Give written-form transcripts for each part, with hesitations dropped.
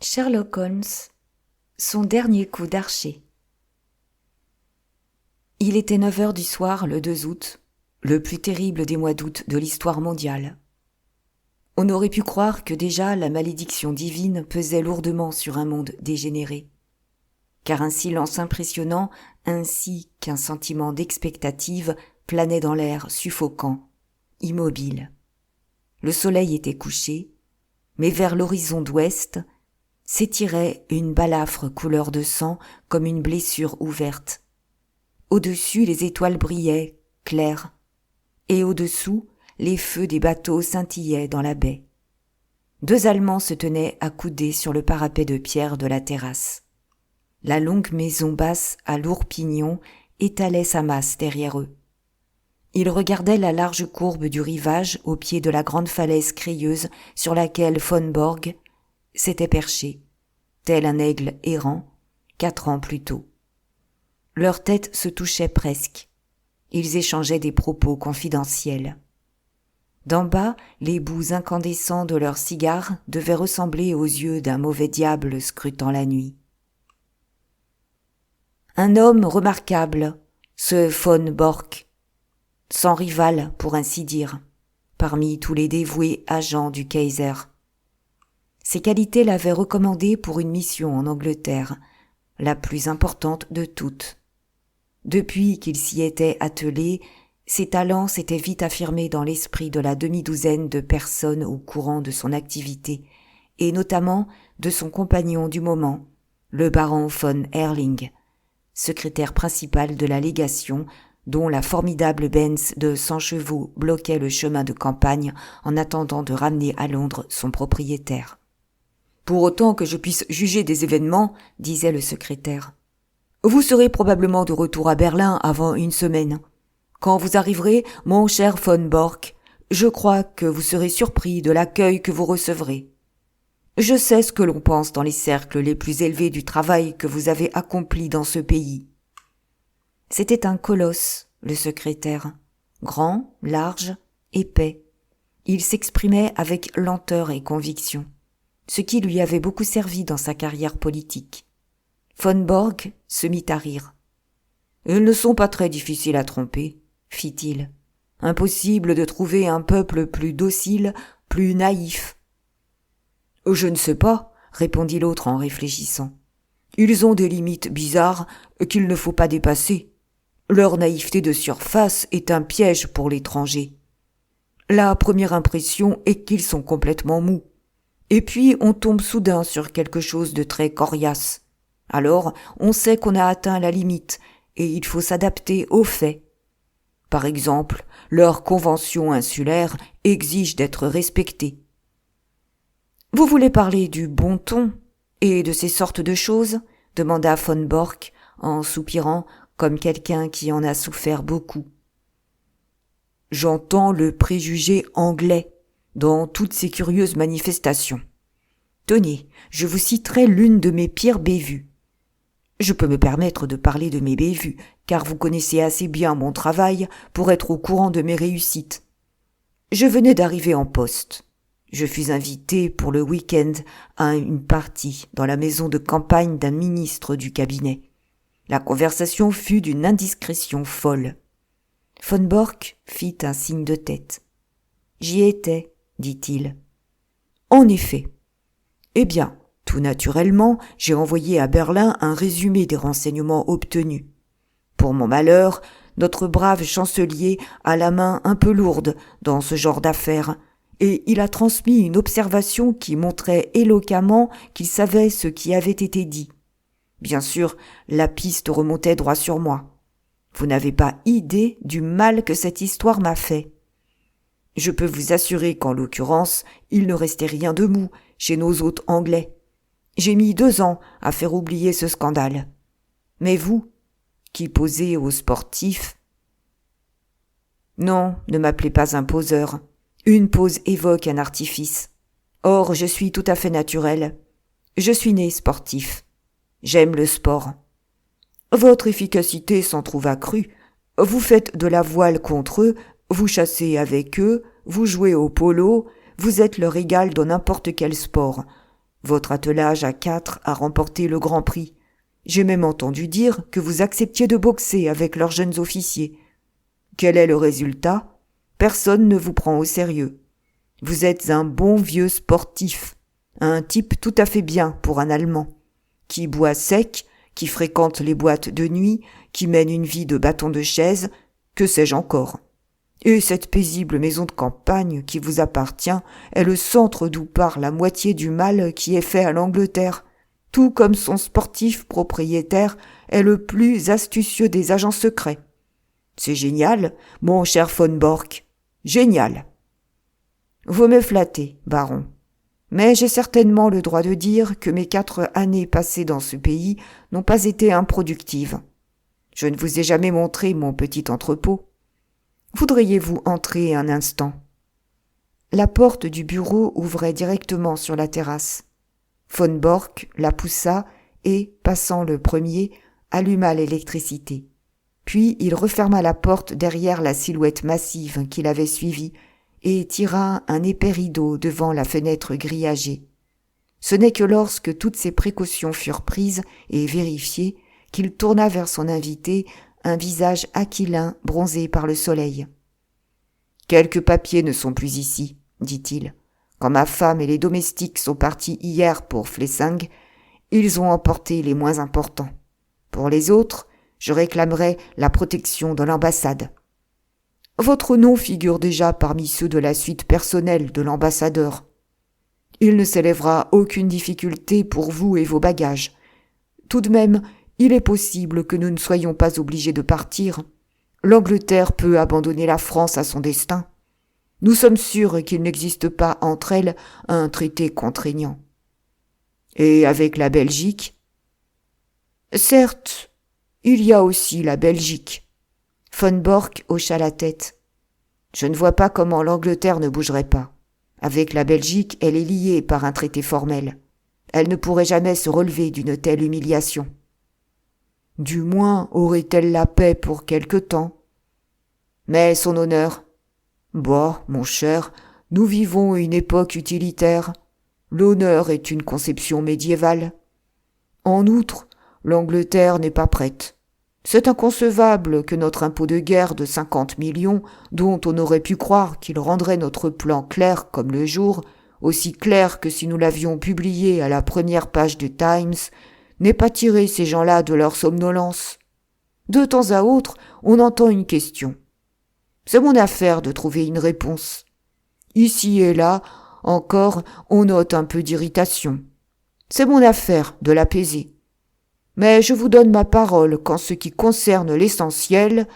Sherlock Holmes, son dernier coup d'archet. Il était 9 heures du soir le 2 août, le plus terrible des mois d'août de l'histoire mondiale. On aurait pu croire que déjà la malédiction divine pesait lourdement sur un monde dégénéré, car un silence impressionnant ainsi qu'un sentiment d'expectative planait dans l'air suffocant, immobile. Le soleil était couché, mais vers l'horizon d'ouest s'étirait une balafre couleur de sang comme une blessure ouverte. Au-dessus, les étoiles brillaient, claires, et au-dessous, les feux des bateaux scintillaient dans la baie. 2 Allemands se tenaient accoudés sur le parapet de pierre de la terrasse. La longue maison basse à lourds pignons étalait sa masse derrière eux. Ils regardaient la large courbe du rivage au pied de la grande falaise crayeuse sur laquelle von Borg s'était perché, tel un aigle errant, 4 ans plus tôt. Leurs têtes se touchaient presque. Ils échangeaient des propos confidentiels. D'en bas, les bouts incandescents de leurs cigares devaient ressembler aux yeux d'un mauvais diable scrutant la nuit. Un homme remarquable, ce von Bork, sans rival pour ainsi dire, parmi tous les dévoués agents du Kaiser. Ses qualités l'avaient recommandé pour une mission en Angleterre, la plus importante de toutes. Depuis qu'il s'y était attelé, ses talents s'étaient vite affirmés dans l'esprit de la demi-douzaine de personnes au courant de son activité, et notamment de son compagnon du moment, le baron von Herling, secrétaire principal de la légation, dont la formidable Benz de 100 chevaux bloquait le chemin de campagne en attendant de ramener à Londres son propriétaire. « Pour autant que je puisse juger des événements, disait le secrétaire, vous serez probablement de retour à Berlin avant une semaine. Quand vous arriverez, mon cher von Bork, je crois que vous serez surpris de l'accueil que vous recevrez. Je sais ce que l'on pense dans les cercles les plus élevés du travail que vous avez accompli dans ce pays. » C'était un colosse, le secrétaire, grand, large, épais. Il s'exprimait avec lenteur et conviction, ce qui lui avait beaucoup servi dans sa carrière politique. Von Borg se mit à rire. « Ils ne sont pas très difficiles à tromper, » fit-il. « Impossible de trouver un peuple plus docile, plus naïf. »« Je ne sais pas, » répondit l'autre en réfléchissant. « Ils ont des limites bizarres qu'il ne faut pas dépasser. Leur naïveté de surface est un piège pour l'étranger. La première impression est qu'ils sont complètement mous. Et puis on tombe soudain sur quelque chose de très coriace. Alors on sait qu'on a atteint la limite et il faut s'adapter aux faits. Par exemple, leur convention insulaire exige d'être respectée. Vous voulez parler du bon ton et de ces sortes de choses ? Demanda von Bork en soupirant comme quelqu'un qui en a souffert beaucoup. J'entends le préjugé anglais dans toutes ces curieuses manifestations. Tenez, je vous citerai l'une de mes pires bévues. Je peux me permettre de parler de mes bévues, car vous connaissez assez bien mon travail pour être au courant de mes réussites. Je venais d'arriver en poste. Je fus invité pour le week-end à une partie dans la maison de campagne d'un ministre du cabinet. La conversation fut d'une indiscrétion folle. Von Bork fit un signe de tête. « J'y étais, » dit-il. « En effet. Eh bien, tout naturellement, j'ai envoyé à Berlin un résumé des renseignements obtenus. Pour mon malheur, notre brave chancelier a la main un peu lourde dans ce genre d'affaires, et il a transmis une observation qui montrait éloquemment qu'il savait ce qui avait été dit. Bien sûr, la piste remontait droit sur moi. Vous n'avez pas idée du mal que cette histoire m'a fait. Je peux vous assurer qu'en l'occurrence, il ne restait rien de mou chez nos hôtes anglais. J'ai mis 2 ans à faire oublier ce scandale. Mais vous, qui posez aux sportifs... Non, ne m'appelez pas un poseur. Une pose évoque un artifice. Or, je suis tout à fait naturel. Je suis né sportif. J'aime le sport. Votre efficacité s'en trouve accrue. Vous faites de la voile contre eux, vous chassez avec eux, vous jouez au polo, vous êtes leur égal dans n'importe quel sport. Votre attelage à 4 a remporté le Grand Prix. J'ai même entendu dire que vous acceptiez de boxer avec leurs jeunes officiers. Quel est le résultat ? Personne ne vous prend au sérieux. Vous êtes un bon vieux sportif, un type tout à fait bien pour un Allemand, qui boit sec, qui fréquente les boîtes de nuit, qui mène une vie de bâton de chaise, que sais-je encore. Et cette paisible maison de campagne qui vous appartient est le centre d'où part la moitié du mal qui est fait à l'Angleterre, tout comme son sportif propriétaire est le plus astucieux des agents secrets. C'est génial, mon cher von Bork, génial. Vous me flattez, baron, mais j'ai certainement le droit de dire que mes 4 années passées dans ce pays n'ont pas été improductives. Je ne vous ai jamais montré mon petit entrepôt. Voudriez-vous entrer un instant ? La porte du bureau ouvrait directement sur la terrasse. Von Bork la poussa et, passant le premier, alluma l'électricité. Puis il referma la porte derrière la silhouette massive qui l'avait suivi et tira un épais rideau devant la fenêtre grillagée. Ce n'est que lorsque toutes ces précautions furent prises et vérifiées qu'il tourna vers son invité un visage aquilin bronzé par le soleil. « Quelques papiers ne sont plus ici, dit-il. Quand ma femme et les domestiques sont partis hier pour Flessingue, ils ont emporté les moins importants. Pour les autres, je réclamerai la protection de l'ambassade. Votre nom figure déjà parmi ceux de la suite personnelle de l'ambassadeur. Il ne s'élèvera aucune difficulté pour vous et vos bagages. Tout de même, il est possible que nous ne soyons pas obligés de partir. L'Angleterre peut abandonner la France à son destin. Nous sommes sûrs qu'il n'existe pas entre elles un traité contraignant. Et avec la Belgique ? Certes, il y a aussi la Belgique. Von Bork hocha la tête. Je ne vois pas comment l'Angleterre ne bougerait pas. Avec la Belgique, elle est liée par un traité formel. Elle ne pourrait jamais se relever d'une telle humiliation. Du moins aurait-elle la paix pour quelque temps. Mais son honneur ? Bon, mon cher, nous vivons une époque utilitaire. L'honneur est une conception médiévale. En outre, l'Angleterre n'est pas prête. C'est inconcevable que notre impôt de guerre de 50 millions, dont on aurait pu croire qu'il rendrait notre plan clair comme le jour, aussi clair que si nous l'avions publié à la première page du Times, n'ait pas tiré ces gens-là de leur somnolence. De temps à autre, on entend une question. C'est mon affaire de trouver une réponse. Ici et là, encore, on note un peu d'irritation. C'est mon affaire de l'apaiser. Mais je vous donne ma parole qu'en ce qui concerne l'essentiel,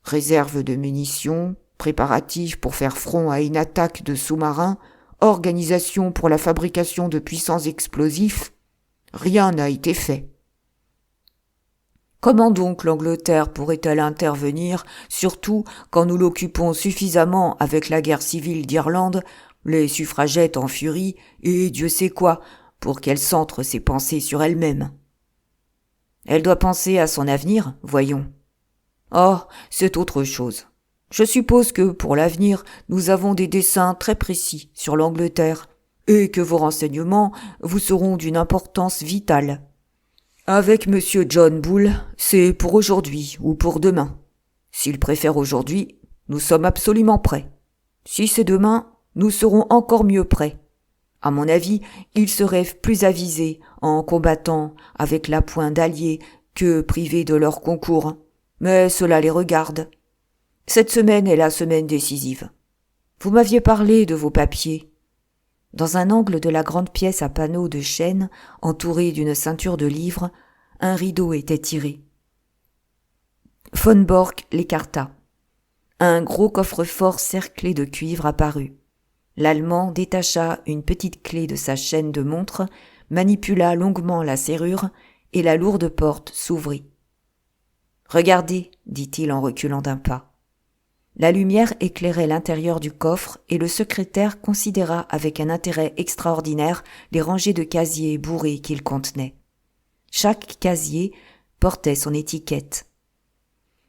réserve de munitions, préparatifs pour faire front à une attaque de sous-marins, organisation pour la fabrication de puissants explosifs, rien n'a été fait. Comment donc l'Angleterre pourrait-elle intervenir, surtout quand nous l'occupons suffisamment avec la guerre civile d'Irlande, les suffragettes en furie et Dieu sait quoi, pour qu'elle centre ses pensées sur elle-même ? Elle doit penser à son avenir, voyons. Oh, c'est autre chose. Je suppose que, pour l'avenir, nous avons des desseins très précis sur l'Angleterre, et que vos renseignements vous seront d'une importance vitale. Avec Monsieur John Bull, c'est pour aujourd'hui ou pour demain. S'il préfère aujourd'hui, nous sommes absolument prêts. Si c'est demain, nous serons encore mieux prêts. À mon avis, ils seraient plus avisés en combattant avec l'appoint d'alliés que privés de leur concours. Mais cela les regarde. Cette semaine est la semaine décisive. Vous m'aviez parlé de vos papiers. Dans un angle de la grande pièce à panneaux de chêne, entourée d'une ceinture de livres, un rideau était tiré. Von Bork l'écarta. Un gros coffre-fort cerclé de cuivre apparut. L'Allemand détacha une petite clé de sa chaîne de montre, manipula longuement la serrure, et la lourde porte s'ouvrit. « Regardez, dit-il en reculant d'un pas. » La lumière éclairait l'intérieur du coffre et le secrétaire considéra avec un intérêt extraordinaire les rangées de casiers bourrés qu'il contenait. Chaque casier portait son étiquette.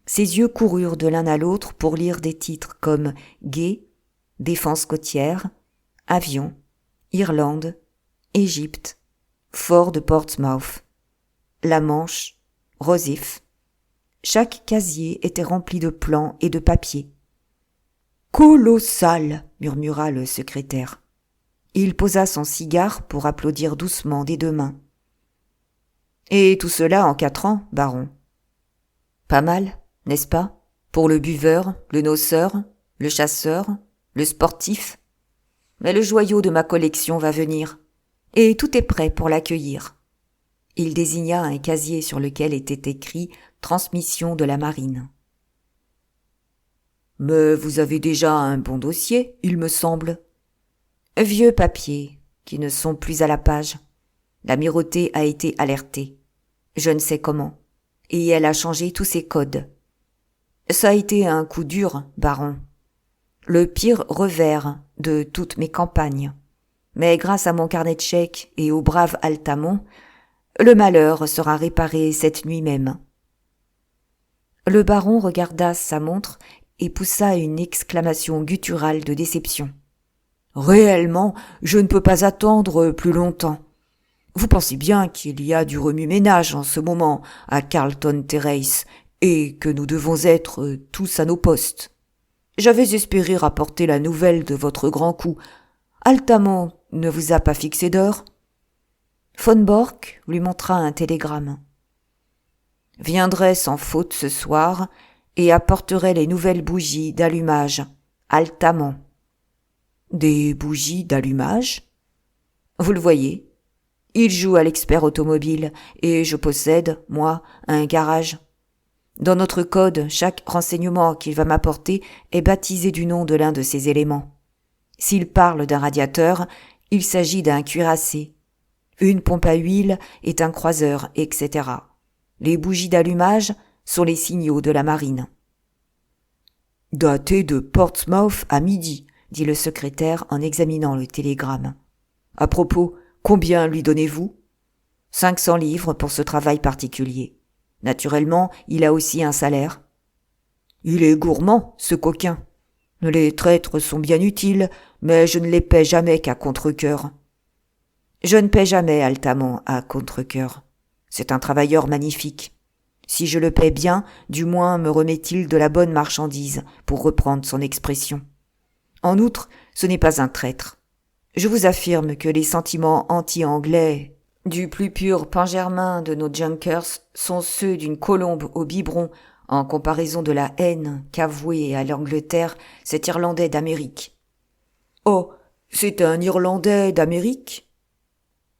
Ses yeux coururent de l'un à l'autre pour lire des titres comme « Guet »,« Défense côtière »,« Avion »,« Irlande »,« Égypte » Fort de Portsmouth. La Manche, Rosif. Chaque casier était rempli de plans et de papiers. Colossal, murmura le secrétaire. Il posa son cigare pour applaudir doucement des deux mains. Et tout cela en 4 ans, baron. Pas mal, n'est-ce pas, pour le buveur, le noceur, le chasseur, le sportif. Mais le joyau de ma collection va venir, et tout est prêt pour l'accueillir. Il désigna un casier sur lequel était écrit « Transmission de la marine ». « Mais vous avez déjà un bon dossier, il me semble. » Vieux papiers, qui ne sont plus à la page. L'amirauté a été alertée. Je ne sais comment. Et elle a changé tous ses codes. Ça a été un coup dur, baron. Le pire revers de toutes mes campagnes. Mais grâce à mon carnet de chèques et au brave Altamont, le malheur sera réparé cette nuit même. Le baron regarda sa montre et poussa une exclamation gutturale de déception. Réellement, je ne peux pas attendre plus longtemps. Vous pensez bien qu'il y a du remue-ménage en ce moment à Carlton Terrace et que nous devons être tous à nos postes. J'avais espéré rapporter la nouvelle de votre grand coup. Altamont ne vous a pas fixé d'heure? Von Bork lui montra un télégramme. Viendrai sans faute ce soir et apporterai les nouvelles bougies d'allumage. Altamont. Des bougies d'allumage? Vous le voyez. Il joue à l'expert automobile et je possède, moi, un garage. Dans notre code, chaque renseignement qu'il va m'apporter est baptisé du nom de l'un de ces éléments. S'il parle d'un radiateur, il s'agit d'un cuirassé. Une pompe à huile est un croiseur, etc. Les bougies d'allumage sont les signaux de la marine. « Daté de Portsmouth à midi », dit le secrétaire en examinant le télégramme. « À propos, combien lui donnez-vous » 500 livres pour ce travail particulier. Naturellement, il a aussi un salaire. Il est gourmand, ce coquin. Les traîtres sont bien utiles, mais je ne les paie jamais qu'à contre-cœur. Je ne paie jamais Altamont à contre-cœur. C'est un travailleur magnifique. Si je le paie bien, du moins me remet-il de la bonne marchandise, pour reprendre son expression. En outre, ce n'est pas un traître. Je vous affirme que les sentiments anti-anglais du plus pur Pain-Germain de nos Junkers sont ceux d'une colombe au biberon en comparaison de la haine qu'avouait à l'Angleterre cet Irlandais d'Amérique. Oh, c'est un Irlandais d'Amérique?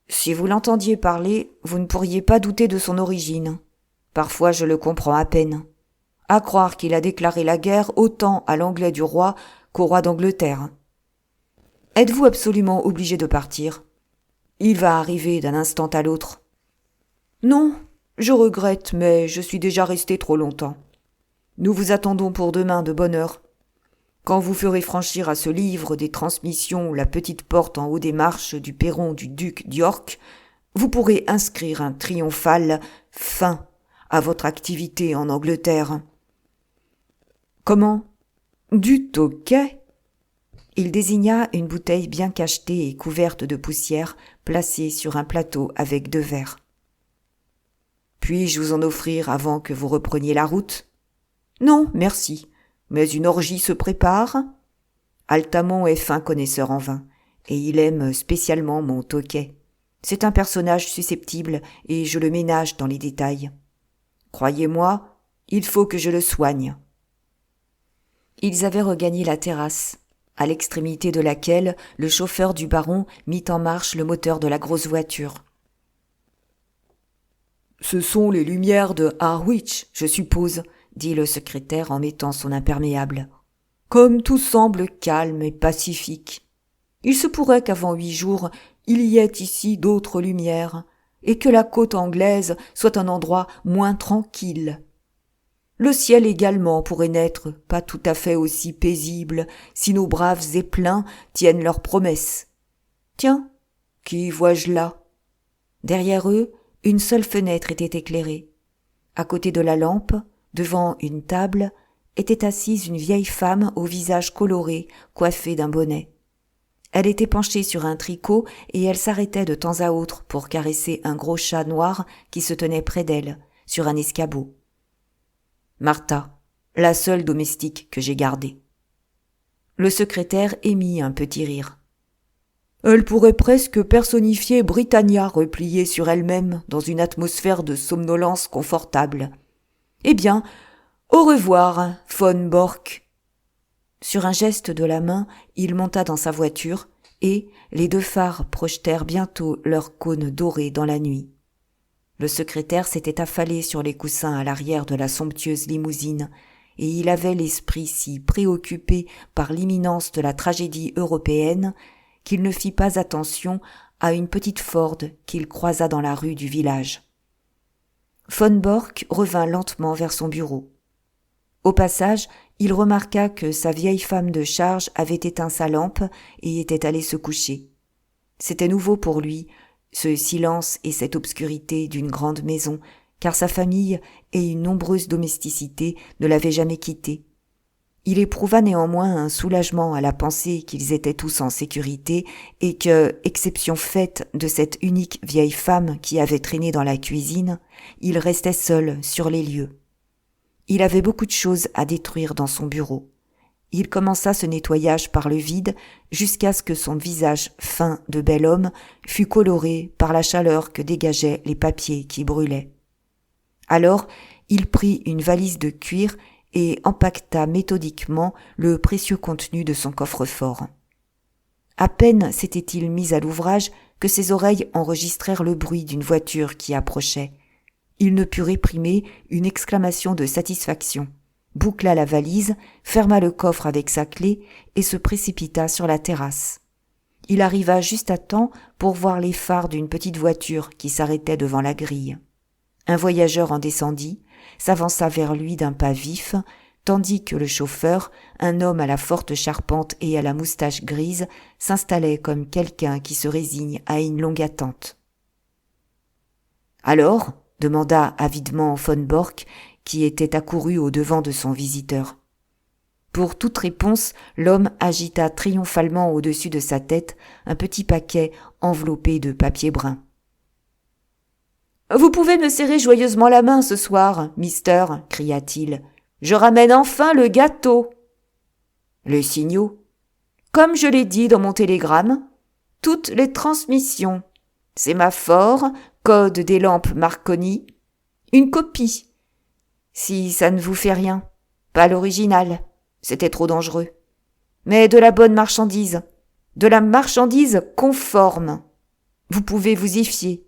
Si vous l'entendiez parler, vous ne pourriez pas douter de son origine. Parfois je le comprends à peine. À croire qu'il a déclaré la guerre autant à l'anglais du roi qu'au roi d'Angleterre. Êtes-vous absolument obligé de partir? Il va arriver d'un instant à l'autre. Non, je regrette, mais je suis déjà resté trop longtemps. Nous vous attendons pour demain de bonne heure. Quand vous ferez franchir à ce livre des transmissions la petite porte en haut des marches du perron du duc d'York, vous pourrez inscrire un triomphal « fin » à votre activité en Angleterre. Comment? Du Tokay? Il désigna une bouteille bien cachetée et couverte de poussière, placée sur un plateau avec 2 verres. Puis-je vous en offrir avant que vous repreniez la route? Non, merci. Mais une orgie se prépare? Altamont est fin connaisseur en vin, et il aime spécialement mon Tokay. C'est un personnage susceptible, et je le ménage dans les détails. Croyez-moi, il faut que je le soigne. Ils avaient regagné la terrasse, à l'extrémité de laquelle le chauffeur du baron mit en marche le moteur de la grosse voiture. « Ce sont les lumières de Harwich, je suppose », dit le secrétaire en mettant son imperméable. « Comme tout semble calme et pacifique. Il se pourrait qu'avant 8 jours, il y ait ici d'autres lumières, et que la côte anglaise soit un endroit moins tranquille. Le ciel également pourrait n'être pas tout à fait aussi paisible si nos braves zeppelins tiennent leurs promesses. Tiens, qui vois-je là? » Derrière eux, une seule fenêtre était éclairée. À côté de la lampe, devant une table, était assise une vieille femme au visage coloré, coiffée d'un bonnet. Elle était penchée sur un tricot et elle s'arrêtait de temps à autre pour caresser un gros chat noir qui se tenait près d'elle, sur un escabeau. Martha, la seule domestique que j'ai gardée. Le secrétaire émit un petit rire. Elle pourrait presque personnifier Britannia repliée sur elle-même dans une atmosphère de somnolence confortable. Eh bien, au revoir, von Bork. Sur un geste de la main, il monta dans sa voiture et les deux phares projetèrent bientôt leurs cônes dorés dans la nuit. Le secrétaire s'était affalé sur les coussins à l'arrière de la somptueuse limousine et il avait l'esprit si préoccupé par l'imminence de la tragédie européenne qu'il ne fit pas attention à une petite Ford qu'il croisa dans la rue du village. Von Bork revint lentement vers son bureau. Au passage, il remarqua que sa vieille femme de charge avait éteint sa lampe et était allée se coucher. C'était nouveau pour lui, ce silence et cette obscurité d'une grande maison, car sa famille et une nombreuse domesticité ne l'avaient jamais quitté. Il éprouva néanmoins un soulagement à la pensée qu'ils étaient tous en sécurité et que, exception faite de cette unique vieille femme qui avait traîné dans la cuisine, il restait seul sur les lieux. Il avait beaucoup de choses à détruire dans son bureau. Il commença ce nettoyage par le vide jusqu'à ce que son visage fin de bel homme fût coloré par la chaleur que dégageaient les papiers qui brûlaient. Alors, il prit une valise de cuir et empaqueta méthodiquement le précieux contenu de son coffre-fort. À peine s'était-il mis à l'ouvrage que ses oreilles enregistrèrent le bruit d'une voiture qui approchait. Il ne put réprimer une exclamation de satisfaction, boucla la valise, ferma le coffre avec sa clé et se précipita sur la terrasse. Il arriva juste à temps pour voir les phares d'une petite voiture qui s'arrêtait devant la grille. Un voyageur en descendit, s'avança vers lui d'un pas vif, tandis que le chauffeur, un homme à la forte charpente et à la moustache grise, s'installait comme quelqu'un qui se résigne à une longue attente. « Alors ?» demanda avidement von Bork, qui était accouru au-devant de son visiteur. Pour toute réponse, l'homme agita triomphalement au-dessus de sa tête un petit paquet enveloppé de papier brun. « Vous pouvez me serrer joyeusement la main ce soir, mister, cria-t-il. Je ramène enfin le gâteau. Les signaux. Comme je l'ai dit dans mon télégramme, toutes les transmissions. Sémaphore, code des lampes Marconi, une copie. Si ça ne vous fait rien, pas l'original, c'était trop dangereux. Mais de la bonne marchandise, de la marchandise conforme. Vous pouvez vous y fier.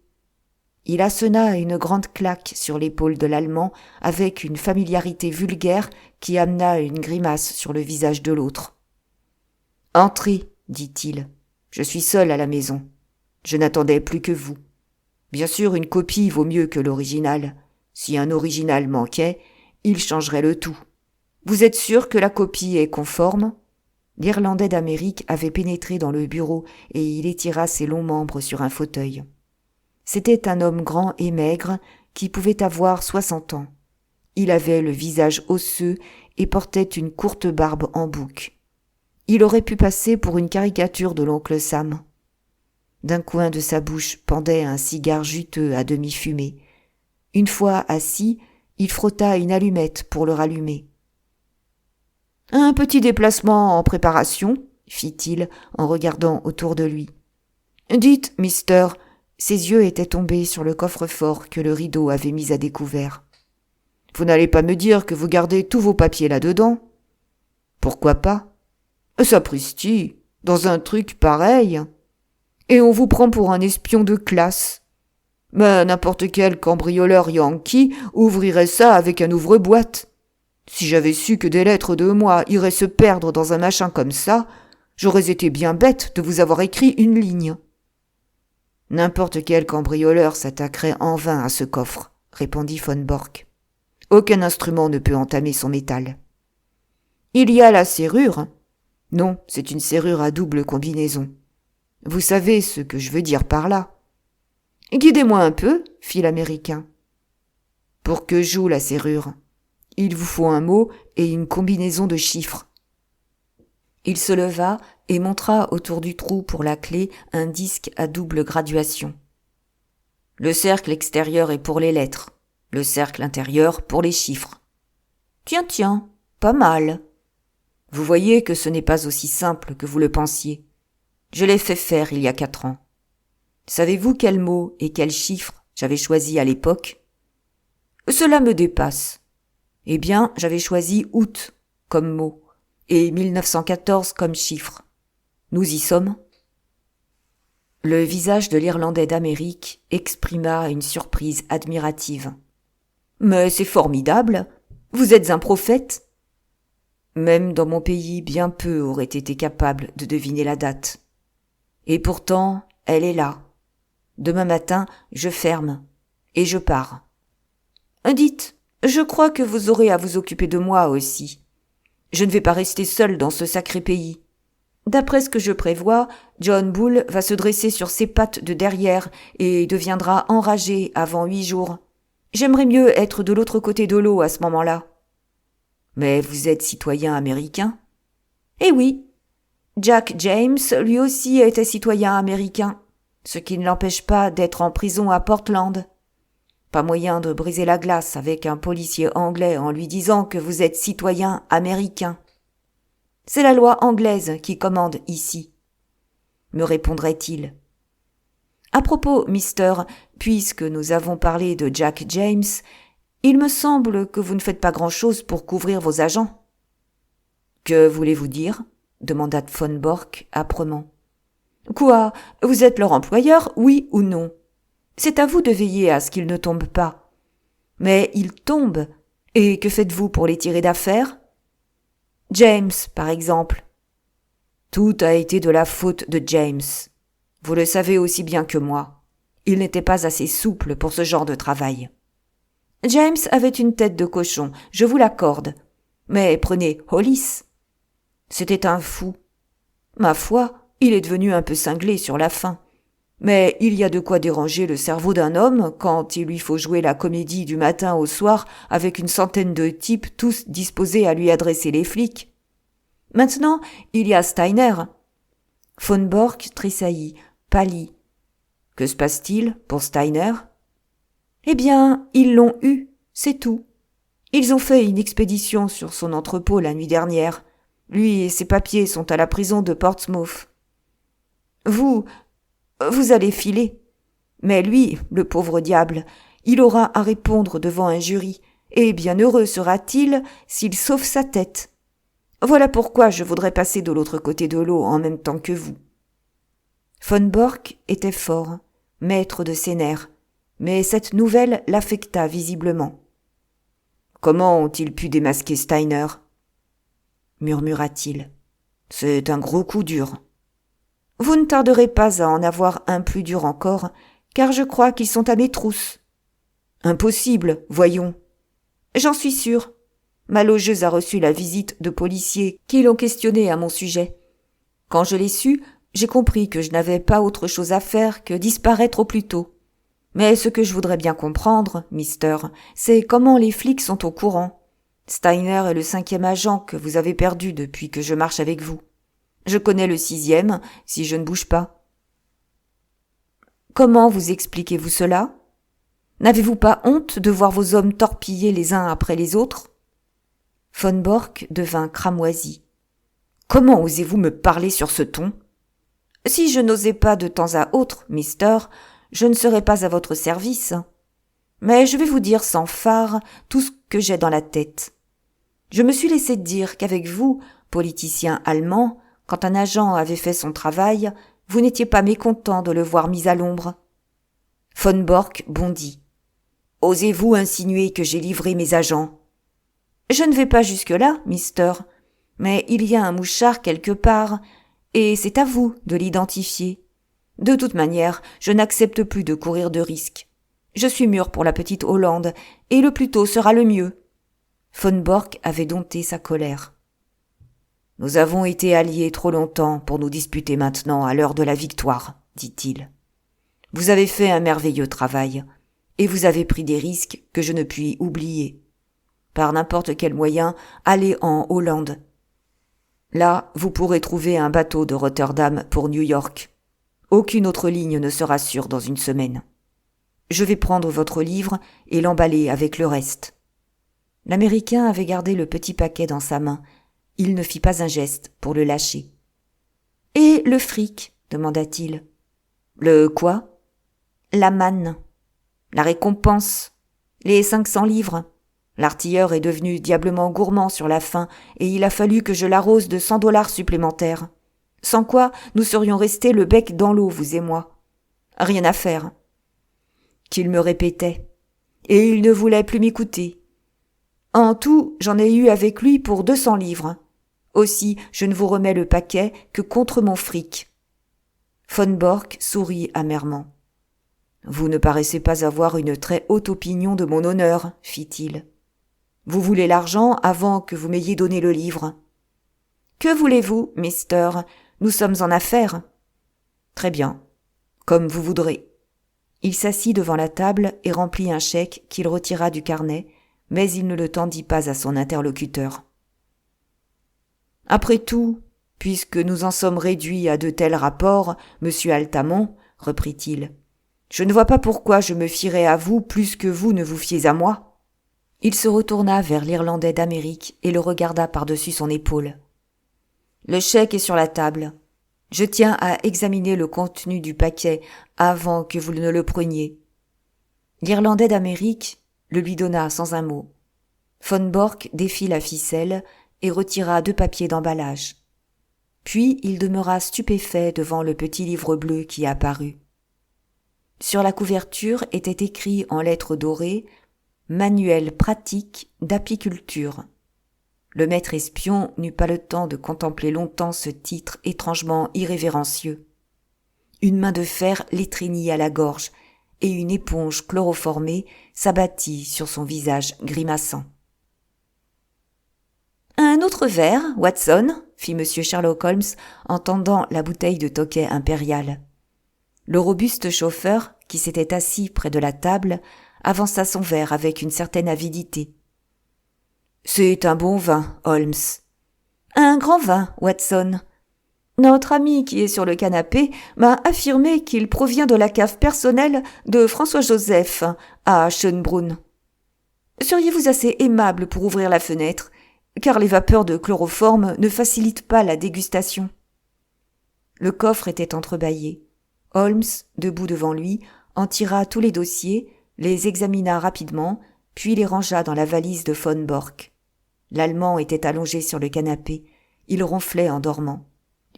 Il assena une grande claque sur l'épaule de l'Allemand avec une familiarité vulgaire qui amena une grimace sur le visage de l'autre. « Entrez, dit-il. Je suis seul à la maison. Je n'attendais plus que vous. Bien sûr, une copie vaut mieux que l'original. Si un original manquait, il changerait le tout. Vous êtes sûr que la copie est conforme ? » L'Irlandais d'Amérique avait pénétré dans le bureau et il étira ses longs membres sur un fauteuil. C'était un homme grand et maigre qui pouvait avoir 60 ans. Il avait le visage osseux et portait une courte barbe en bouc. Il aurait pu passer pour une caricature de l'oncle Sam. D'un coin de sa bouche pendait un cigare juteux à demi fumé. Une fois assis, il frotta une allumette pour le rallumer. « Un petit déplacement en préparation, » fit-il en regardant autour de lui. « Dites, mister » Ses yeux étaient tombés sur le coffre-fort que le rideau avait mis à découvert. « Vous n'allez pas me dire que vous gardez tous vos papiers là-dedans ? » ?»« Pourquoi pas ? » ?»« Sapristi, dans un truc pareil. Et on vous prend pour un espion de classe. Mais n'importe quel cambrioleur yankee ouvrirait ça avec un ouvre-boîte. Si j'avais su que des lettres de moi iraient se perdre dans un machin comme ça, j'aurais été bien bête de vous avoir écrit une ligne. » « N'importe quel cambrioleur s'attaquerait en vain à ce coffre, » répondit von Bork. « Aucun instrument ne peut entamer son métal. »« Il y a la serrure. » »« Non, c'est une serrure à double combinaison. Vous savez ce que je veux dire par là. »« Guidez-moi un peu, » fit l'Américain. « Pour que joue la serrure ? Il vous faut un mot et une combinaison de chiffres. » Il se leva et montra autour du trou pour la clé un disque à double graduation. Le cercle extérieur est pour les lettres, le cercle intérieur pour les chiffres. Tiens, pas mal. Vous voyez que ce n'est pas aussi simple que vous le pensiez. Je l'ai fait faire il y a 4 ans. Savez-vous quel mot et quel chiffre j'avais choisi à l'époque? Cela me dépasse. Eh bien, j'avais choisi août comme mot et 1914 comme chiffre. Nous y sommes. Le visage de l'Irlandais d'Amérique exprima une surprise admirative. Mais c'est formidable. Vous êtes un prophète. Même dans mon pays, bien peu auraient été capables de deviner la date. Et pourtant, elle est là. Demain matin, je ferme et je pars. Dites, je crois que vous aurez à vous occuper de moi aussi. Je ne vais pas rester seul dans ce sacré pays. D'après ce que je prévois, John Bull va se dresser sur ses pattes de derrière et deviendra enragé avant 8 jours. J'aimerais mieux être de l'autre côté de l'eau à ce moment-là. Mais vous êtes citoyen américain? Eh oui. Jack James, lui aussi, était citoyen américain, ce qui ne l'empêche pas d'être en prison à Portland. Pas moyen de briser la glace avec un policier anglais en lui disant que vous êtes citoyen américain. C'est la loi anglaise qui commande ici, me répondrait-il. À propos, mister, puisque nous avons parlé de Jack James, il me semble que vous ne faites pas grand-chose pour couvrir vos agents. Que voulez-vous dire? Demanda Von Bork âprement. Quoi? Vous êtes leur employeur, oui ou non? C'est à vous de veiller à ce qu'ils ne tombent pas. Mais ils tombent, et que faites-vous pour les tirer d'affaire? James, par exemple. Tout a été de la faute de James. Vous le savez aussi bien que moi. Il n'était pas assez souple pour ce genre de travail. James avait une tête de cochon, je vous l'accorde. Mais prenez Hollis. C'était un fou. Ma foi, il est devenu un peu cinglé sur la fin. Mais il y a de quoi déranger le cerveau d'un homme quand il lui faut jouer la comédie du matin au soir avec une centaine de types tous disposés à lui adresser les flics. Maintenant, il y a Steiner. Von Bork tressaillit, pâlit. Que se passe-t-il pour Steiner? Eh bien, ils l'ont eu, c'est tout. Ils ont fait une expédition sur son entrepôt la nuit dernière. Lui et ses papiers sont à la prison de Portsmouth. Vous allez filer. Mais lui, le pauvre diable, il aura à répondre devant un jury, et bien heureux sera-t-il s'il sauve sa tête. Voilà pourquoi je voudrais passer de l'autre côté de l'eau en même temps que vous. Von Bork était fort, maître de ses nerfs, mais cette nouvelle l'affecta visiblement. Comment ont-ils pu démasquer Steiner? Murmura-t-il. C'est un gros coup dur. Vous ne tarderez pas à en avoir un plus dur encore, car je crois qu'ils sont à mes trousses. Impossible, voyons. J'en suis sûre. Ma logeuse a reçu la visite de policiers qui l'ont questionné à mon sujet. Quand je l'ai su, j'ai compris que je n'avais pas autre chose à faire que disparaître au plus tôt. Mais ce que je voudrais bien comprendre, mister, c'est comment les flics sont au courant. Steiner est le 5e agent que vous avez perdu depuis que je marche avec vous. Je connais le 6e, si je ne bouge pas. Comment vous expliquez-vous cela? N'avez-vous pas honte de voir vos hommes torpiller les uns après les autres? Von Bork devint cramoisi. Comment osez-vous me parler sur ce ton? Si je n'osais pas de temps à autre, mister, je ne serais pas à votre service. Mais je vais vous dire sans phare tout ce que j'ai dans la tête. Je me suis laissé dire qu'avec vous, politicien allemand, quand un agent avait fait son travail, vous n'étiez pas mécontent de le voir mis à l'ombre. Von Bork bondit. Osez-vous insinuer que j'ai livré mes agents? Je ne vais pas jusque-là, mister, mais il y a un mouchard quelque part, et c'est à vous de l'identifier. De toute manière, je n'accepte plus de courir de risques. Je suis mûr pour la petite Hollande, et le plus tôt sera le mieux. Von Bork avait dompté sa colère. Nous avons été alliés trop longtemps pour nous disputer maintenant à l'heure de la victoire, dit-il. Vous avez fait un merveilleux travail, et vous avez pris des risques que je ne puis oublier. Par n'importe quel moyen, allez en Hollande. Là, vous pourrez trouver un bateau de Rotterdam pour New York. Aucune autre ligne ne sera sûre dans une semaine. Je vais prendre votre livre et l'emballer avec le reste. » L'Américain avait gardé le petit paquet dans sa main. Il ne fit pas un geste pour le lâcher. « Et le fric ?» demanda-t-il. « Le quoi ?»« La manne. La récompense. Les 500 livres. L'artilleur est devenu diablement gourmand sur la fin et il a fallu que je l'arrose de $100 supplémentaires. Sans quoi, nous serions restés le bec dans l'eau, vous et moi. Rien à faire. » Qu'il me répétait. Et il ne voulait plus m'écouter. En tout, j'en ai eu avec lui pour 200 livres. Aussi, je ne vous remets le paquet que contre mon fric. Von Bork sourit amèrement. « Vous ne paraissez pas avoir une très haute opinion de mon honneur, fit-il. Vous voulez l'argent avant que vous m'ayez donné le livre. Que voulez-vous, mister? Nous sommes en affaires. Très bien. Comme vous voudrez. Il s'assit devant la table et remplit un chèque qu'il retira du carnet, mais il ne le tendit pas à son interlocuteur. « Après tout, puisque nous en sommes réduits à de tels rapports, monsieur Altamont, reprit-il, je ne vois pas pourquoi je me fierais à vous plus que vous ne vous fiez à moi. » Il se retourna vers l'Irlandais d'Amérique et le regarda par-dessus son épaule. « Le chèque est sur la table. Je tiens à examiner le contenu du paquet avant que vous ne le preniez. » L'Irlandais d'Amérique le lui donna sans un mot. Von Bork défit la ficelle et retira 2 papiers d'emballage. Puis il demeura stupéfait devant le petit livre bleu qui apparut. Sur la couverture était écrit en lettres dorées « Manuel pratique d'apiculture ». Le maître espion n'eut pas le temps de contempler longtemps ce titre étrangement irrévérencieux. Une main de fer l'étreignit à la gorge et une éponge chloroformée s'abattit sur son visage grimaçant. « Un autre verre, Watson ?» fit M. Sherlock Holmes en tendant la bouteille de Tokay impérial. Le robuste chauffeur, qui s'était assis près de la table, avança son verre avec une certaine avidité. « C'est un bon vin, Holmes. »« Un grand vin, Watson. Notre ami qui est sur le canapé m'a affirmé qu'il provient de la cave personnelle de François-Joseph à Schönbrunn. Seriez-vous assez aimable pour ouvrir la fenêtre, car les vapeurs de chloroforme ne facilitent pas la dégustation. » Le coffre était entrebâillé. Holmes, debout devant lui, en tira tous les dossiers, les examina rapidement, puis les rangea dans la valise de Von Bork. L'Allemand était allongé sur le canapé. Il ronflait en dormant.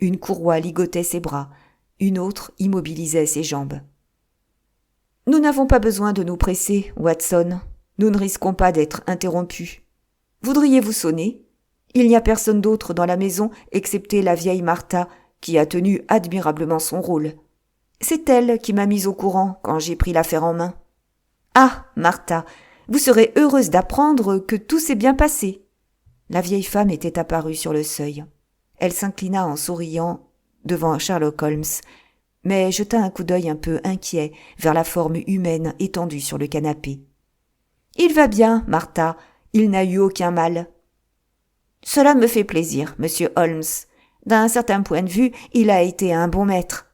Une courroie ligotait ses bras, une autre immobilisait ses jambes. « Nous n'avons pas besoin de nous presser, Watson. Nous ne risquons pas d'être interrompus. Voudriez-vous sonner? Il n'y a personne d'autre dans la maison excepté la vieille Martha, qui a tenu admirablement son rôle. C'est elle qui m'a mise au courant quand j'ai pris l'affaire en main. Ah, Martha, vous serez heureuse d'apprendre que tout s'est bien passé. » La vieille femme était apparue sur le seuil. Elle s'inclina en souriant devant Sherlock Holmes, mais jeta un coup d'œil un peu inquiet vers la forme humaine étendue sur le canapé. « Il va bien, Martha, il n'a eu aucun mal. »« Cela me fait plaisir, monsieur Holmes. D'un certain point de vue, il a été un bon maître.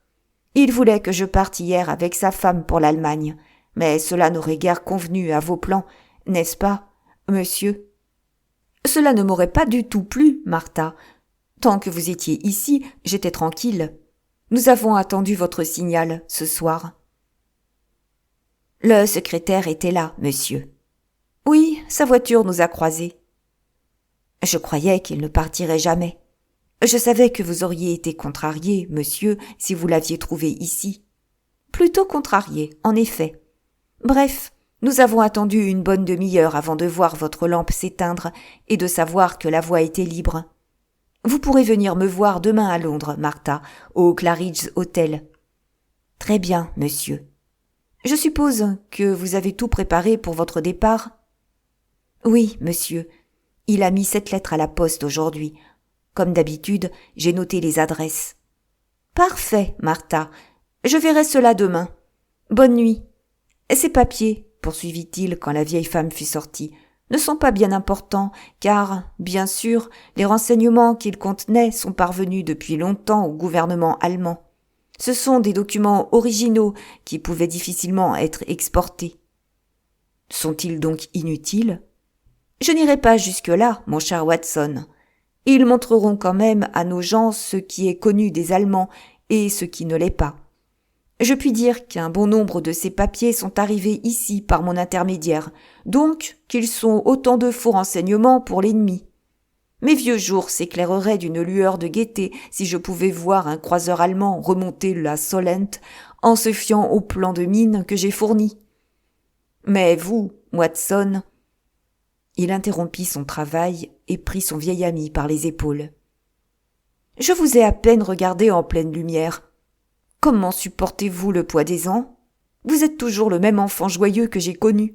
Il voulait que je parte hier avec sa femme pour l'Allemagne, mais cela n'aurait guère convenu à vos plans, n'est-ce pas, monsieur ? » « Cela ne m'aurait pas du tout plu, Martha. Tant que vous étiez ici, j'étais tranquille. Nous avons attendu votre signal ce soir. » « Le secrétaire était là, monsieur. »« Oui, sa voiture nous a croisés. »« Je croyais qu'il ne partirait jamais. Je savais que vous auriez été contrarié, monsieur, si vous l'aviez trouvé ici. Plutôt contrarié, en effet. Bref, nous avons attendu une bonne demi-heure avant de voir votre lampe s'éteindre et de savoir que la voie était libre. Vous pourrez venir me voir demain à Londres, Martha, au Claridge's Hotel. »« Très bien, monsieur. Je suppose que vous avez tout préparé pour votre départ ? » ?»« Oui, monsieur. Il a mis 7 lettres à la poste aujourd'hui. Comme d'habitude, j'ai noté les adresses. »« Parfait, Martha. Je verrai cela demain. Bonne nuit. Ces papiers, poursuivit-il quand la vieille femme fut sortie, ne sont pas bien importants, car, bien sûr, les renseignements qu'ils contenaient sont parvenus depuis longtemps au gouvernement allemand. Ce sont des documents originaux qui pouvaient difficilement être exportés. Sont-ils donc inutiles? Je n'irai pas jusque-là, mon cher Watson. Ils montreront quand même à nos gens ce qui est connu des Allemands et ce qui ne l'est pas. Je puis dire qu'un bon nombre de ces papiers sont arrivés ici par mon intermédiaire, donc qu'ils sont autant de faux renseignements pour l'ennemi. Mes vieux jours s'éclaireraient d'une lueur de gaieté si je pouvais voir un croiseur allemand remonter la Solent en se fiant au plan de mine que j'ai fourni. Mais vous, Watson... Il interrompit son travail et prit son vieil ami par les épaules. « Je vous ai à peine regardé en pleine lumière. Comment supportez-vous le poids des ans? Vous êtes toujours le même enfant joyeux que j'ai connu. »«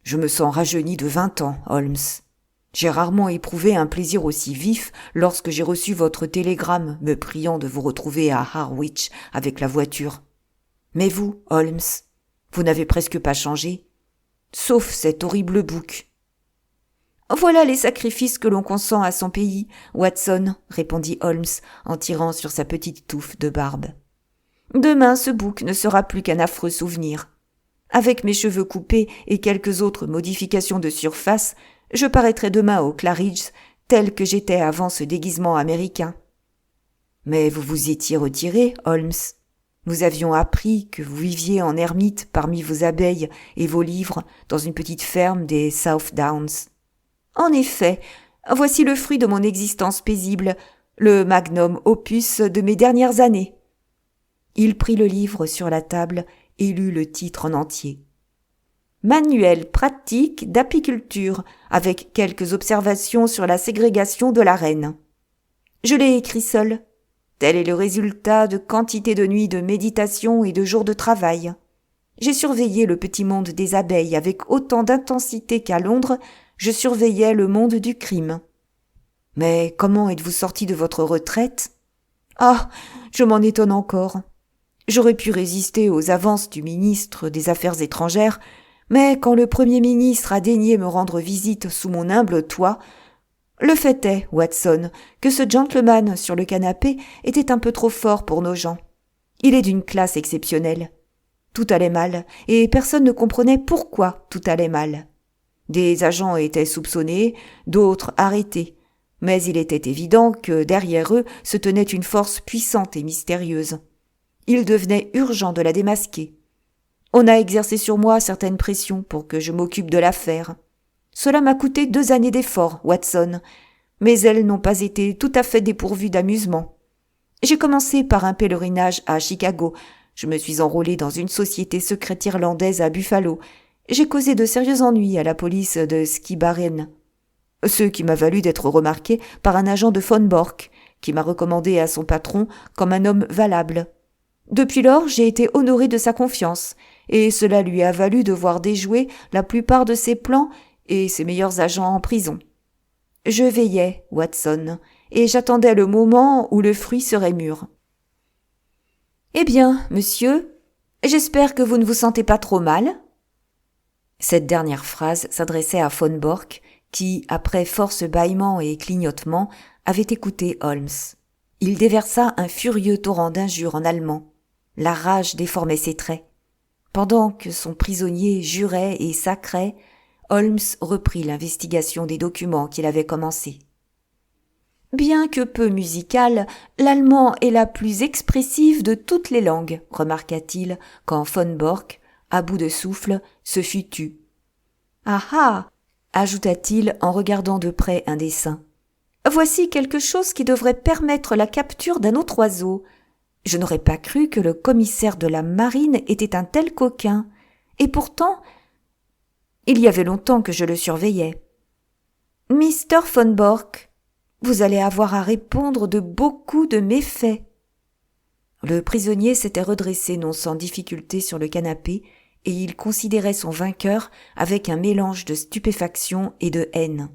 Je me sens rajeuni de 20 ans, Holmes. J'ai rarement éprouvé un plaisir aussi vif lorsque j'ai reçu votre télégramme me priant de vous retrouver à Harwich avec la voiture. Mais vous, Holmes, vous n'avez presque pas changé, sauf cet horrible bouc. » « Voilà les sacrifices que l'on consent à son pays, Watson, » répondit Holmes en tirant sur sa petite touffe de barbe. « Demain, ce bouc ne sera plus qu'un affreux souvenir. Avec mes cheveux coupés et quelques autres modifications de surface, je paraîtrai demain au Claridge's tel que j'étais avant ce déguisement américain. » « Mais vous vous étiez retiré, Holmes. Nous avions appris que vous viviez en ermite parmi vos abeilles et vos livres dans une petite ferme des South Downs. » En effet, voici le fruit de mon existence paisible, le magnum opus de mes dernières années. Il prit le livre sur la table et lut le titre en entier. Manuel pratique d'apiculture, avec quelques observations sur la ségrégation de la reine. Je l'ai écrit seul. Tel est le résultat de quantité de nuits de méditation et de jours de travail. J'ai surveillé le petit monde des abeilles avec autant d'intensité qu'à Londres, je surveillais le monde du crime. Mais comment êtes-vous sorti de votre retraite? Ah, je m'en étonne encore. J'aurais pu résister aux avances du ministre des Affaires étrangères, mais quand le Premier ministre a daigné me rendre visite sous mon humble toit, le fait est, Watson, que ce gentleman sur le canapé était un peu trop fort pour nos gens. Il est d'une classe exceptionnelle. Tout allait mal, et personne ne comprenait pourquoi tout allait mal. Des agents étaient soupçonnés, d'autres arrêtés, mais il était évident que derrière eux se tenait une force puissante et mystérieuse. Il devenait urgent de la démasquer. On a exercé sur moi certaines pressions pour que je m'occupe de l'affaire. Cela m'a coûté 2 années d'efforts, Watson, mais elles n'ont pas été tout à fait dépourvues d'amusement. J'ai commencé par un pèlerinage à Chicago. Je me suis enrôlé dans une société secrète irlandaise à Buffalo. J'ai causé de sérieux ennuis à la police de Skibbereen, ce qui m'a valu d'être remarqué par un agent de Von Bork, qui m'a recommandé à son patron comme un homme valable. Depuis lors, j'ai été honoré de sa confiance, et cela lui a valu de voir déjouer la plupart de ses plans et ses meilleurs agents en prison. Je veillais, Watson, et j'attendais le moment où le fruit serait mûr. « Eh bien, monsieur, j'espère que vous ne vous sentez pas trop mal ?» Cette dernière phrase s'adressait à Von Bork, qui, après force bâillements et clignotements, avait écouté Holmes. Il déversa un furieux torrent d'injures en allemand. La rage déformait ses traits. Pendant que son prisonnier jurait et sacrait, Holmes reprit l'investigation des documents qu'il avait commencés. Bien que peu musicale, l'allemand est la plus expressive de toutes les langues, remarqua-t-il quand Von Bork, à bout de souffle, se fut tu. Ah ah, ajouta-t-il en regardant de près un dessin. Voici quelque chose qui devrait permettre la capture d'un autre oiseau. Je n'aurais pas cru que le commissaire de la marine était un tel coquin. Et pourtant, il y avait longtemps que je le surveillais. Mr. Von Bork, vous allez avoir à répondre de beaucoup de méfaits. Le prisonnier s'était redressé non sans difficulté sur le canapé, et il considérait son vainqueur avec un mélange de stupéfaction et de haine.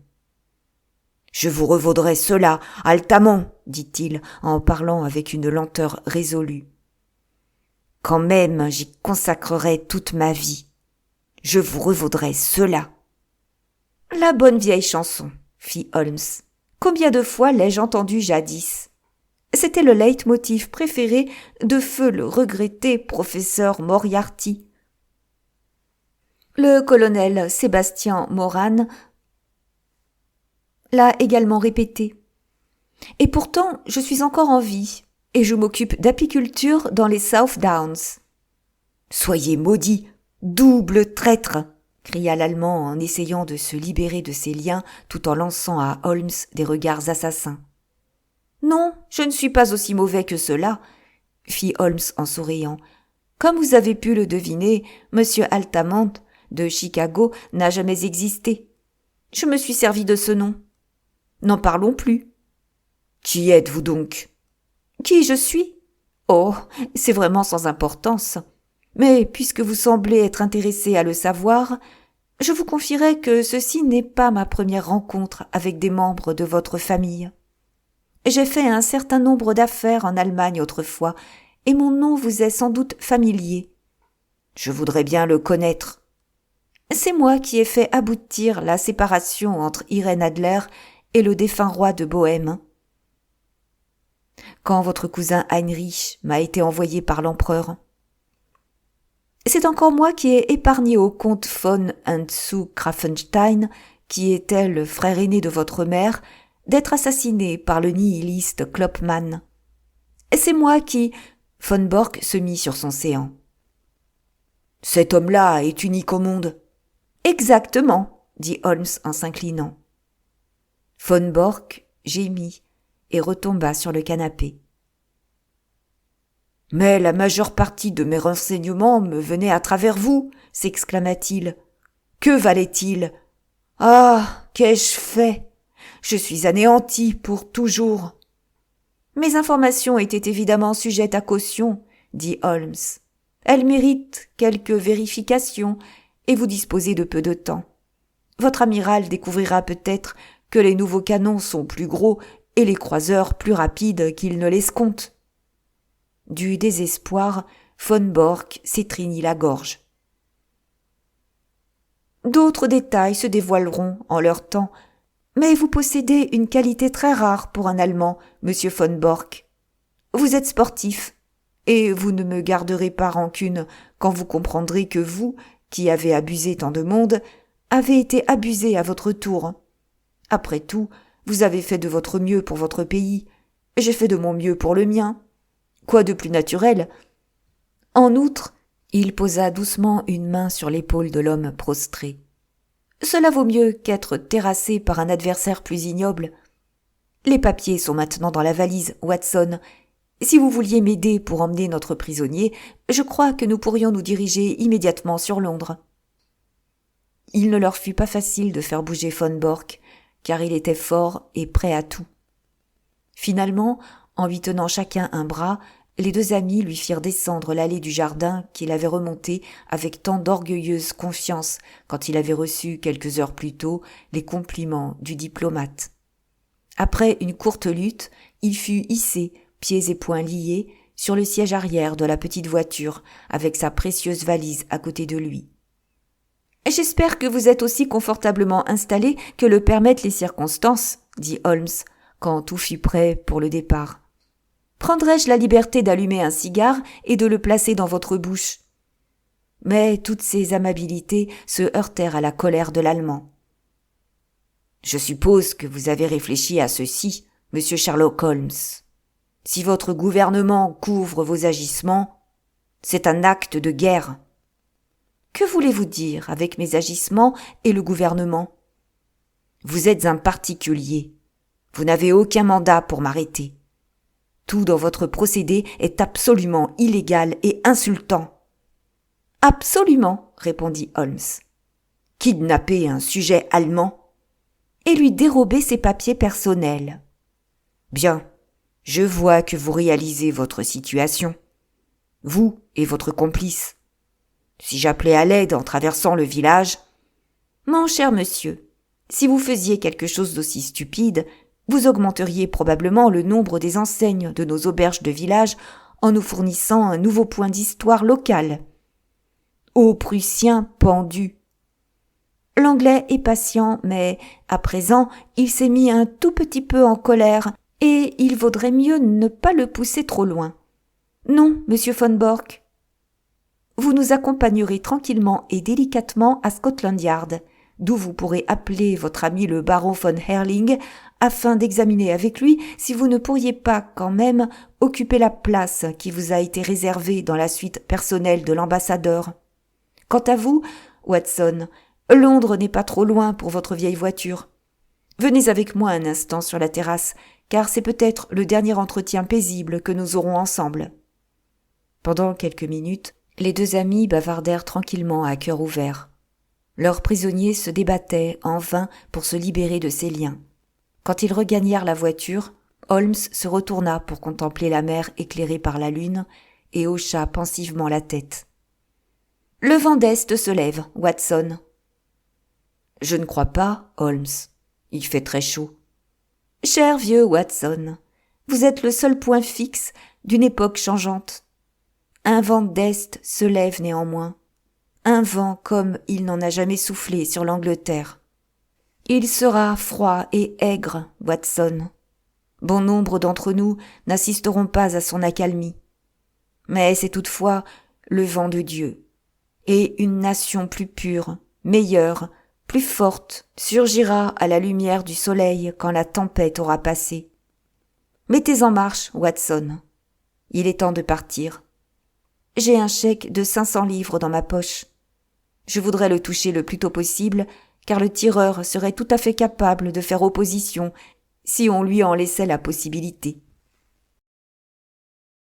« Je vous revaudrai cela, altamment, dit-il, en parlant avec une lenteur résolue. Quand même j'y consacrerai toute ma vie. Je vous revaudrai cela. La bonne vieille chanson, fit Holmes. Combien de fois l'ai-je entendue jadis? C'était le leitmotiv préféré de feu le regretté professeur Moriarty. Le colonel Sébastien Moran l'a également répété. Et pourtant, je suis encore en vie, et je m'occupe d'apiculture dans les South Downs. Soyez maudit, double traître! Cria l'Allemand en essayant de se libérer de ses liens tout en lançant à Holmes des regards assassins. Non, je ne suis pas aussi mauvais que cela, fit Holmes en souriant. Comme vous avez pu le deviner, Monsieur Altamont de Chicago n'a jamais existé. Je me suis servi de ce nom. N'en parlons plus. Qui êtes-vous donc? Qui je suis? Oh, c'est vraiment sans importance. Mais puisque vous semblez être intéressé à le savoir, je vous confierai que ceci n'est pas ma première rencontre avec des membres de votre famille. J'ai fait un certain nombre d'affaires en Allemagne autrefois, et mon nom vous est sans doute familier. Je voudrais bien le connaître. C'est moi qui ai fait aboutir la séparation entre Irène Adler et le défunt roi de Bohême. Quand votre cousin Heinrich m'a été envoyé par l'empereur. C'est encore moi qui ai épargné au comte von Hentzu-Grafenstein, qui était le frère aîné de votre mère, d'être assassiné par le nihiliste Kloppmann. Et c'est moi qui... Von Bork se mit sur son séant. Cet homme-là est unique au monde. Exactement, dit Holmes en s'inclinant. Von Bork gémit et retomba sur le canapé. Mais la majeure partie de mes renseignements me venait à travers vous, s'exclama-t-il. Que valait-il? Ah, qu'ai-je fait? Je suis anéanti pour toujours. Mes informations étaient évidemment sujettes à caution, dit Holmes. Elles méritent quelques vérifications et vous disposez de peu de temps. Votre amiral découvrira peut-être que les nouveaux canons sont plus gros et les croiseurs plus rapides qu'il ne l'escompte. Du désespoir, von Bork s'étreignit la gorge. D'autres détails se dévoileront en leur temps, mais vous possédez une qualité très rare pour un Allemand, monsieur von Bork. Vous êtes sportif, et vous ne me garderez pas rancune quand vous comprendrez que vous, qui avez abusé tant de monde, avez été abusé à votre tour. Après tout, vous avez fait de votre mieux pour votre pays, j'ai fait de mon mieux pour le mien. Quoi de plus naturel? En outre, il posa doucement une main sur l'épaule de l'homme prostré. Cela vaut mieux qu'être terrassé par un adversaire plus ignoble. Les papiers sont maintenant dans la valise, Watson. Si vous vouliez m'aider pour emmener notre prisonnier, je crois que nous pourrions nous diriger immédiatement sur Londres. Il ne leur fut pas facile de faire bouger von Bork, car il était fort et prêt à tout. Finalement, en lui tenant chacun un bras, les deux amis lui firent descendre l'allée du jardin qu'il avait remontée avec tant d'orgueilleuse confiance quand il avait reçu quelques heures plus tôt les compliments du diplomate. Après une courte lutte, il fut hissé, pieds et poings liés, sur le siège arrière de la petite voiture, avec sa précieuse valise à côté de lui. « J'espère que vous êtes aussi confortablement installé que le permettent les circonstances, » dit Holmes, quand tout fut prêt pour le départ. « Prendrai-je la liberté d'allumer un cigare et de le placer dans votre bouche ?» Mais toutes ces amabilités se heurtèrent à la colère de l'Allemand. « Je suppose que vous avez réfléchi à ceci, monsieur Sherlock Holmes. Si votre gouvernement couvre vos agissements, c'est un acte de guerre. » Que voulez-vous dire avec mes agissements et le gouvernement? Vous êtes un particulier. Vous n'avez aucun mandat pour m'arrêter. Tout dans votre procédé est absolument illégal et insultant. Absolument, répondit Holmes. Kidnapper un sujet allemand et lui dérober ses papiers personnels. Bien, je vois que vous réalisez votre situation. Vous et votre complice. Si j'appelais à l'aide en traversant le village... Mon cher monsieur, si vous faisiez quelque chose d'aussi stupide, vous augmenteriez probablement le nombre des enseignes de nos auberges de village en nous fournissant un nouveau point d'histoire locale. Ô Prussiens pendus! L'Anglais est patient, mais à présent, il s'est mis un tout petit peu en colère, et il vaudrait mieux ne pas le pousser trop loin. Non, monsieur von Bork. Vous nous accompagnerez tranquillement et délicatement à Scotland Yard, d'où vous pourrez appeler votre ami le baron von Herling afin d'examiner avec lui si vous ne pourriez pas quand même occuper la place qui vous a été réservée dans la suite personnelle de l'ambassadeur. Quant à vous, Watson, Londres n'est pas trop loin pour votre vieille voiture. Venez avec moi un instant sur la terrasse, car c'est peut-être le dernier entretien paisible que nous aurons ensemble. Pendant quelques minutes, les deux amis bavardèrent tranquillement à cœur ouvert. Leurs prisonniers se débattaient en vain pour se libérer de ces liens. Quand ils regagnèrent la voiture, Holmes se retourna pour contempler la mer éclairée par la lune et hocha pensivement la tête. « Le vent d'Est se lève, Watson. »« Je ne crois pas, Holmes. Il fait très chaud. »« Cher vieux Watson, vous êtes le seul point fixe d'une époque changeante. Un vent d'Est se lève néanmoins. Un vent comme il n'en a jamais soufflé sur l'Angleterre. Il sera froid et aigre, Watson. Bon nombre d'entre nous n'assisteront pas à son accalmie. Mais c'est toutefois le vent de Dieu. Et une nation plus pure, meilleure, plus forte, surgira à la lumière du soleil quand la tempête aura passé. Mettez en marche, Watson. Il est temps de partir. J'ai un chèque de 500 livres dans ma poche. Je voudrais le toucher le plus tôt possible, car le tireur serait tout à fait capable de faire opposition si on lui en laissait la possibilité.